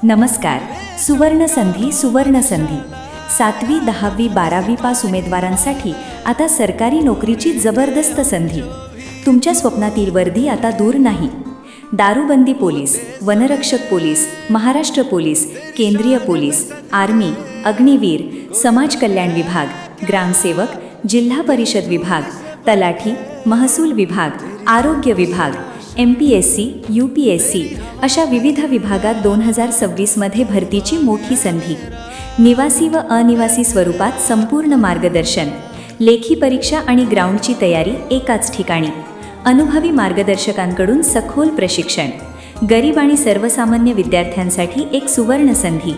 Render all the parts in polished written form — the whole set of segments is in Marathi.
नमस्कार. सुवर्ण संधी 7वी 10वी 12वी पास उमेदवारांसाठी आता सरकारी नोकरीची जबरदस्त संधी. तुमच्या स्वप्नातील वर्दी आता दूर नाही. दारूबंदी पोलीस, वनरक्षक पोलीस, महाराष्ट्र पोलीस, केंद्रीय पोलीस, आर्मी, अग्निवीर, समाज कल्याण विभाग, ग्रामसेवक, जिल्हा परिषद विभाग, तलाठी, महसूल विभाग, आरोग्य विभाग, MPSC, UPSC अशा विविध विभागात 2026मध्ये भरतीची मोठी संधी. निवासी व अनिवासी स्वरूपात संपूर्ण मार्गदर्शन, लेखी परीक्षा आणि ग्राउंडची तयारी एकाच ठिकाणी. अनुभवी मार्गदर्शकांकडून सखोल प्रशिक्षण. गरीब आणि सर्वसामान्य विद्यार्थ्यांसाठी एक सुवर्ण संधी.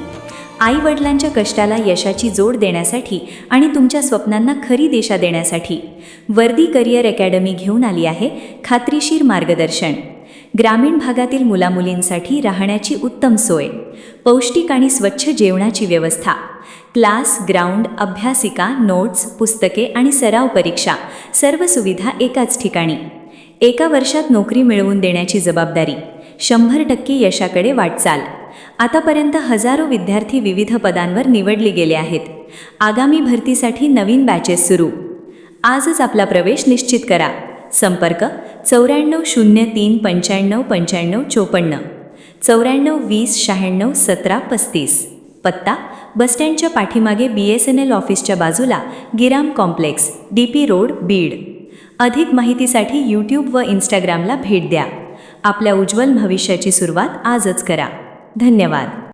आई वडिलांच्या कष्टाला यशाची जोड देण्यासाठी आणि तुमच्या स्वप्नांना खरी दिशा देण्यासाठी वर्दी करिअर अकॅडमी घेऊन आली आहे खात्रीशीर मार्गदर्शन. ग्रामीण भागातील मुलामुलींसाठी राहण्याची उत्तम सोय, पौष्टिक आणि स्वच्छ जेवणाची व्यवस्था, क्लास, ग्राउंड, अभ्यासिका, नोट्स, पुस्तके आणि सराव परीक्षा सर्व सुविधा एकाच ठिकाणी. एका वर्षात नोकरी मिळवून देण्याची जबाबदारी. 100% यशाकडे वाटचाल. आतापर्यंत हजारो विद्यार्थी विविध पदांवर निवडले गेले आहेत. आगामी भरतीसाठी नवीन बॅचेस सुरू. आजच आपला प्रवेश निश्चित करा. संपर्क 9403 95 95 54, 94 20 96 17 35. पत्ता बसस्टँडच्या पाठीमागे BSNL ऑफिसच्या बाजूला, Giram complex, DP road, Beed. अधिक माहितीसाठी YouTube व Instagramला भेट द्या. आपल्या उज्ज्वल भविष्याची सुरुवात आजच करा. धन्यवाद.